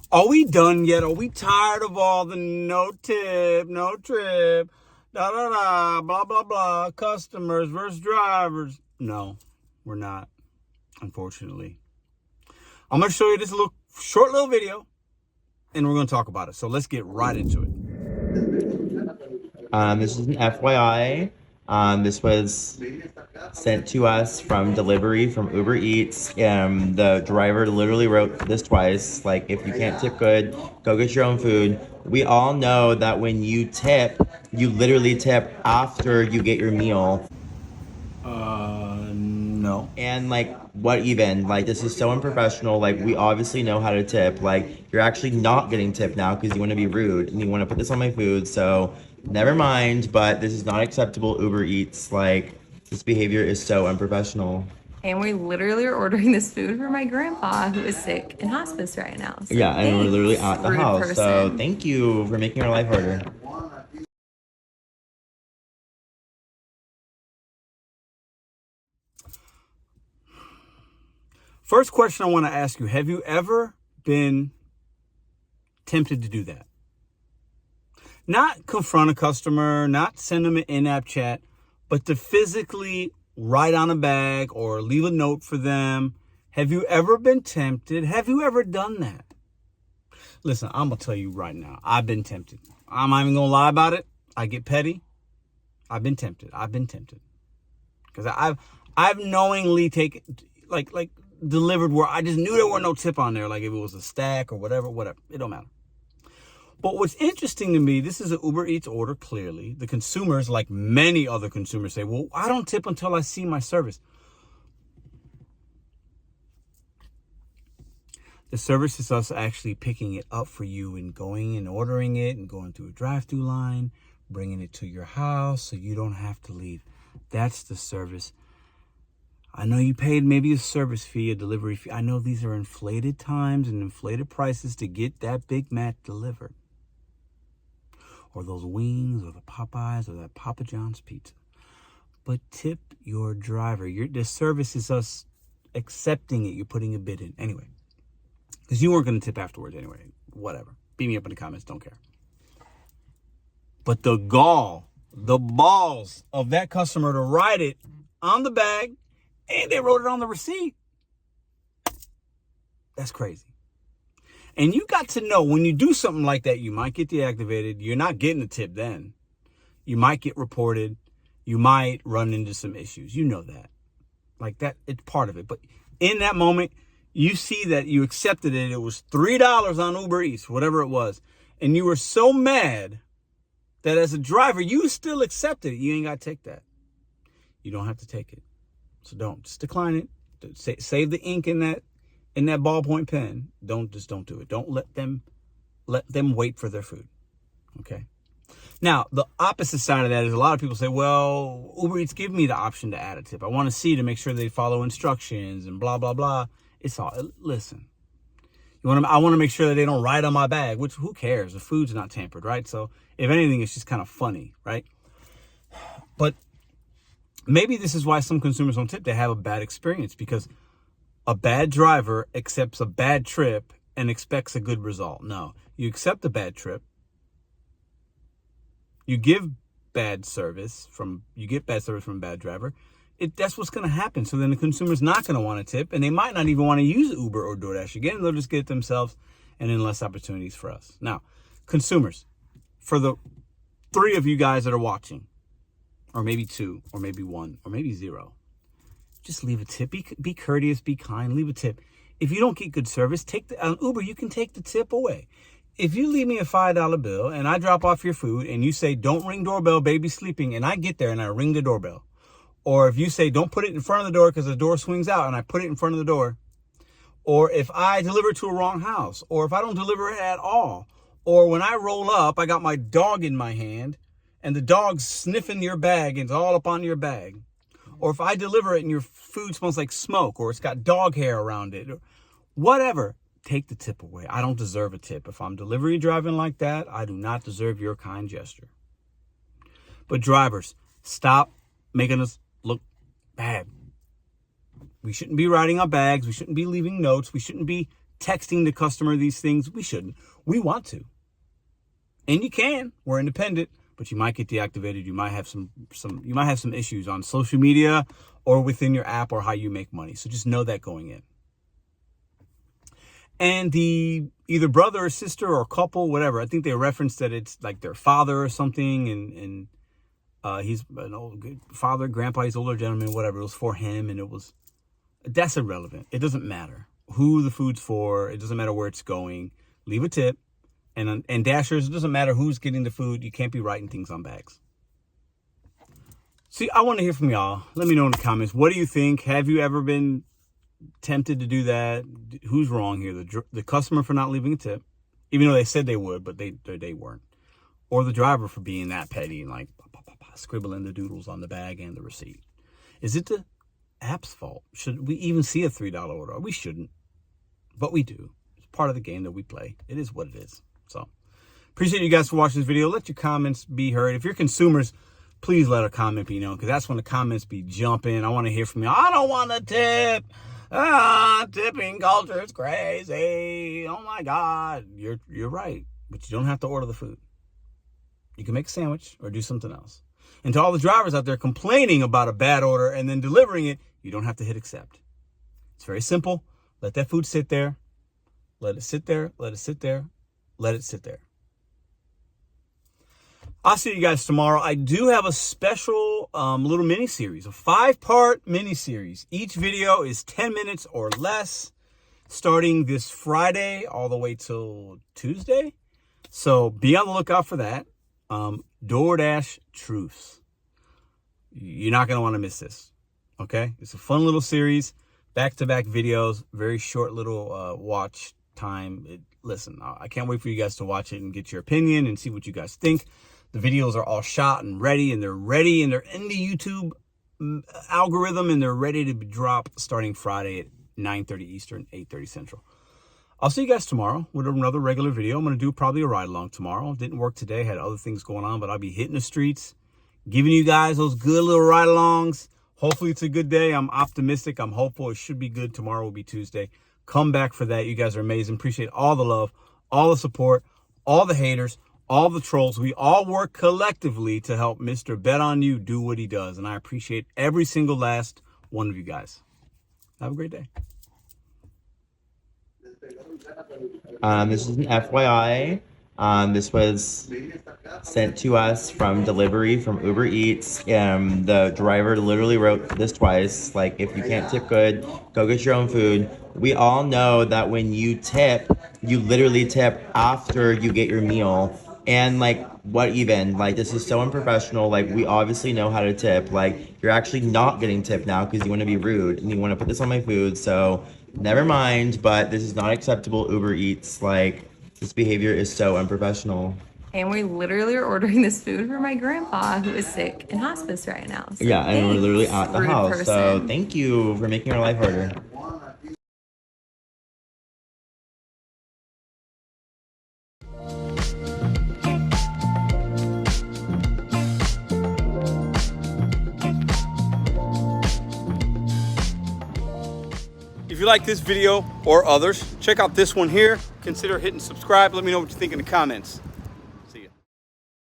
Are we done yet? Are we tired of all the no tip, no trip, da da da, blah blah blah, customers versus drivers? No, we're not, unfortunately. I'm going to show you this short little video, and we're going to talk about it. So let's get right into it. This is an FYI. This was sent to us from delivery from Uber Eats. The driver literally wrote this twice, like, if you can't tip good, go get your own food. We all know that when you tip, you literally tip after you get your meal. No. And what even? Like, this is so unprofessional. Like, we obviously know how to tip. Like, you're actually not getting tipped now because you want to be rude and you want to put this on my food. So, never mind. But this is not acceptable. Uber Eats. Like, this behavior is so unprofessional. And we literally are ordering this food for my grandpa who is sick in hospice right now. So Yeah, and we're literally thanks, at the rude house. person. So, thank you for making our life harder. First question I want to ask you, have you ever been tempted to do that? Not confront a customer, not send them an in-app chat, but to physically write on a bag or leave a note for them. Have you ever been tempted? Have you ever done that? Listen, I'm going to tell you right now, I've been tempted. I'm not even going to lie about it. I get petty. I've been tempted. Because I've knowingly taken, delivered where I just knew there were no tip on there, like if it was a stack or whatever, it don't matter. But what's interesting to me, this is an Uber Eats order, clearly. The consumers, like many other consumers, say, well, I don't tip until I see my service. The service is us actually picking it up for you and going and ordering it and going through a drive-through line, bringing it to your house so you don't have to leave. That's the service. I know you paid maybe a service fee, a delivery fee. I know these are inflated times and inflated prices to get that Big Mac delivered. Or those wings, or the Popeyes, or that Papa John's pizza. But tip your driver. The service is us accepting it. You're putting a bid in. Anyway. Because you weren't going to tip afterwards anyway. Whatever. Beat me up in the comments. Don't care. But the balls of that customer to write it on the bag, and they wrote it on the receipt. That's crazy. And you got to know when you do something like that, you might get deactivated. You're not getting a tip then. You might get reported. You might run into some issues. You know that. Like that, it's part of it. But in that moment, you see that you accepted it. It was $3 on Uber Eats, whatever it was. And you were so mad that as a driver, you still accepted it. You ain't got to take that. You don't have to take it. So don't. Just decline it. Save the ink in that ballpoint pen. Don't do it. Don't let them wait for their food. Okay. Now, the opposite side of that is a lot of people say, well, Uber Eats give me the option to add a tip. I want to see to make sure they follow instructions and blah, blah, blah. It's all, listen, I want to make sure that they don't write on my bag, which who cares? The food's not tampered, right? So if anything, it's just kind of funny, right? But maybe this is why some consumers don't tip. They have a bad experience because a bad driver accepts a bad trip and expects a good result. No, you accept a bad trip. You give bad service from a bad driver. That's what's going to happen. So then the consumer's not going to want to tip, and they might not even want to use Uber or DoorDash again. They'll just get it themselves, and then less opportunities for us. Now, consumers, for the 3 of you guys that are watching, or maybe 2, or maybe 1, or maybe 0, just leave a tip. Be courteous, be kind, leave a tip. If you don't get good service, on Uber, you can take the tip away. If you leave me a $5 bill and I drop off your food and you say, don't ring doorbell, baby's sleeping, and I get there and I ring the doorbell. Or if you say, don't put it in front of the door because the door swings out and I put it in front of the door. Or if I deliver it to a wrong house. Or if I don't deliver it at all. Or when I roll up, I got my dog in my hand and the dog's sniffing your bag and it's all up on your bag. Or if I deliver it and your food smells like smoke or it's got dog hair around it. Or whatever. Take the tip away. I don't deserve a tip. If I'm delivery driving like that, I do not deserve your kind gesture. But drivers, stop making us look bad. We shouldn't be writing our bags. We shouldn't be leaving notes. We shouldn't be texting the customer these things. We shouldn't. We want to. And you can. We're independent, but you might get deactivated. You might have some issues on social media or within your app or how you make money. So just know that going in. And the either brother or sister or couple, whatever, I think they referenced that it's like their father or something, and he's an old father, grandpa, he's an older gentleman, whatever. It was for him, and that's irrelevant. It doesn't matter who the food's for. It doesn't matter where it's going. Leave a tip. And Dashers, it doesn't matter who's getting the food. You can't be writing things on bags. See, I want to hear from y'all. Let me know in the comments. What do you think? Have you ever been tempted to do that? Who's wrong here? The customer for not leaving a tip, even though they said they would, but they weren't. Or the driver for being that petty and like scribbling the doodles on the bag and the receipt. Is it the app's fault? Should we even see a $3 order? We shouldn't, but we do. It's part of the game that we play. It is what it is. So appreciate you guys for watching this video. Let your comments be heard. If you're consumers, please let a comment be known, because that's when the comments be jumping. I want to hear from you. I don't want to tip. Tipping culture is crazy. Oh my God. You're right. But you don't have to order the food. You can make a sandwich or do something else. And to all the drivers out there complaining about a bad order and then delivering it, you don't have to hit accept. It's very simple. Let that food sit there. Let it sit there. Let it sit there. Let it sit there. I'll see you guys tomorrow. I do have a special little mini-series, a 5-part mini-series. Each video is 10 minutes or less, starting this Friday all the way till Tuesday. So be on the lookout for that. DoorDash Truths. You're not going to want to miss this. Okay? It's a fun little series, back-to-back videos, very short little watch time. Listen, I can't wait for you guys to watch it and get your opinion and see what you guys think. The videos are all shot and ready, and they're in the YouTube algorithm, and they're ready to be dropped starting Friday at 9:30 Eastern, 8:30 Central. I'll see you guys tomorrow with another regular video. I'm going to do probably a ride along tomorrow. Didn't work today, had other things going on, but I'll be hitting the streets, giving you guys those good little ride alongs. Hopefully it's a good day. I'm optimistic. I'm hopeful. It should be good. Tomorrow will be Tuesday. Come back for that. You guys are amazing. Appreciate all the love, all the support, all the haters, all the trolls. We all work collectively to help Mr. Bet on You do what he does. And I appreciate every single last one of you guys. Have a great day. This is an FYI. This was sent to us from delivery from Uber Eats. The driver literally wrote this twice, like, if you can't tip good, go get your own food. We all know that when you tip, you literally tip after you get your meal. And like, what even? Like, this is so unprofessional. Like, we obviously know how to tip. Like, you're actually not getting tipped now because you want to be rude and you want to put this on my food. So never mind, but this is not acceptable, Uber Eats. Like, this behavior is so unprofessional. And we literally are ordering this food for my grandpa who is sick in hospice right now. So yeah, and we're literally thanks, at the rude house. person. So thank you for making our life harder. If you like this video or others, check out this one here. Consider hitting subscribe. Let me know what you think in the comments.